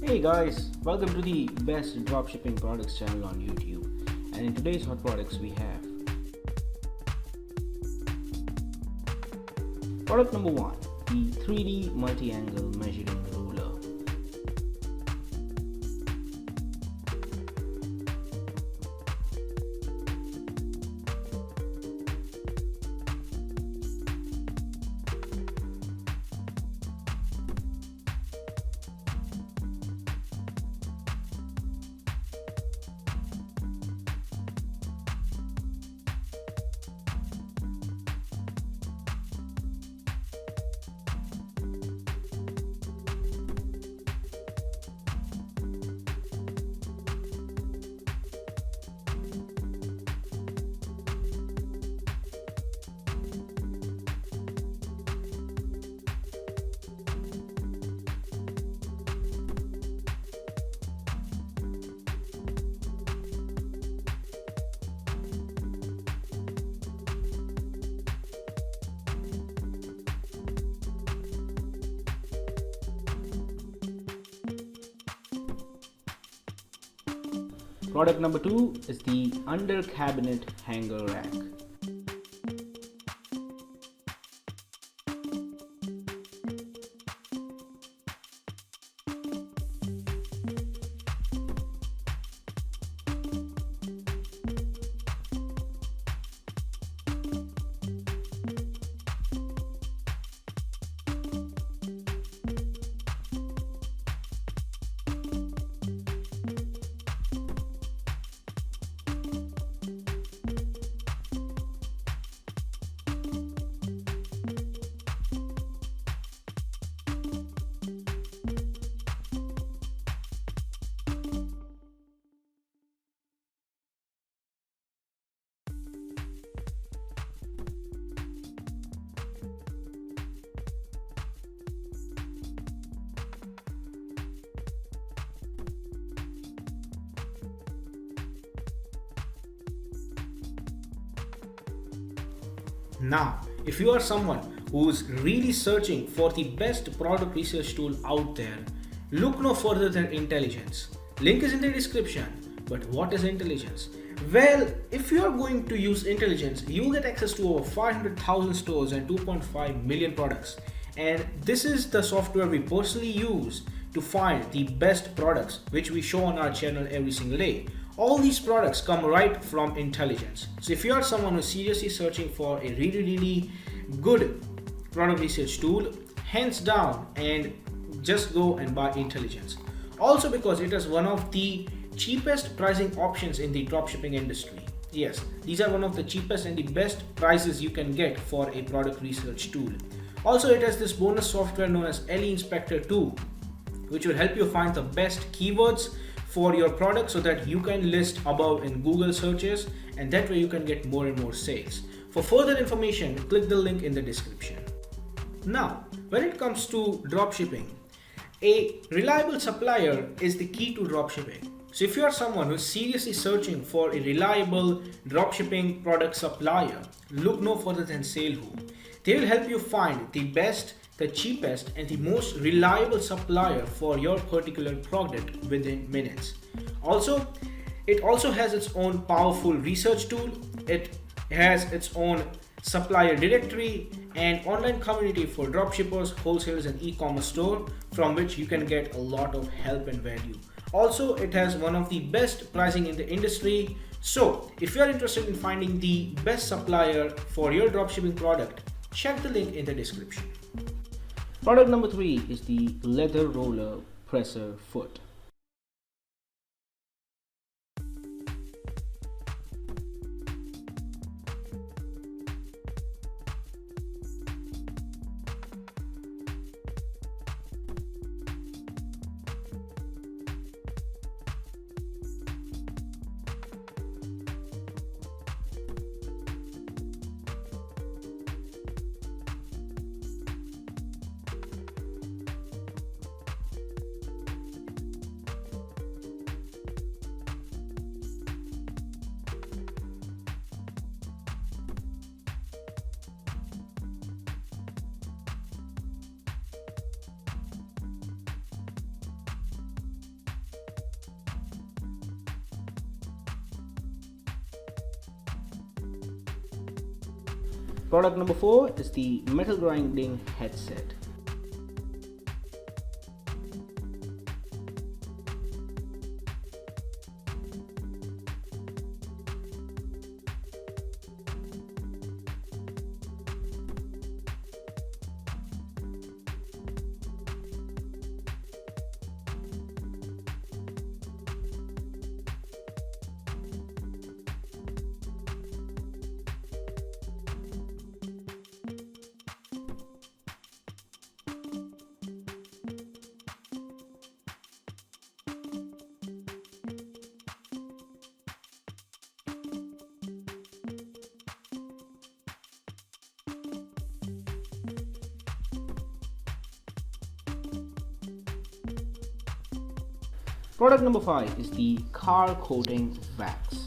Hey guys, welcome to the best dropshipping products channel on YouTube. And in today's hot products we have product number 1, the 3D multi-angle measuring ruler. Product number 2 is the under cabinet hanger rack. Now, if you are someone who's really searching for the best product research tool out there, look no further than Intelligence. Link is in the description. But what is Intelligence? Well, if you are going to use Intelligence, you will get access to over 500,000 stores and 2.5 million products. And this is the software we personally use to find the best products which we show on our channel every single day. All these products come right from Intelligence. So if you are someone who's seriously searching for a really good product research tool, hands down, and just go and buy Intelligence. Also because it is one of the cheapest pricing options in the dropshipping industry. Yes, these are one of the cheapest and the best prices you can get for a product research tool. Also, it has this bonus software known as LE Inspector 2, which will help you find the best keywords for your product so that you can list above in Google searches, and that way you can get more and more sales. For further information, click the link in the description. Now, when it comes to dropshipping, a reliable supplier is the key to dropshipping. So if you are someone who is seriously searching for a reliable dropshipping product supplier, look no further than SaleWho. They will help you find the best, the cheapest, and the most reliable supplier for your particular product within minutes. Also, it also has its own powerful research tool. It has its own supplier directory and online community for dropshippers, wholesalers, and e-commerce store from which you can get a lot of help and value. Also, it has one of the best pricing in the industry. So if you are interested in finding the best supplier for your dropshipping product, check the link in the description. Product number 3 is the leather roller presser foot. Product number 4 is the metal grinding headset. Product number 5 is the car coating wax.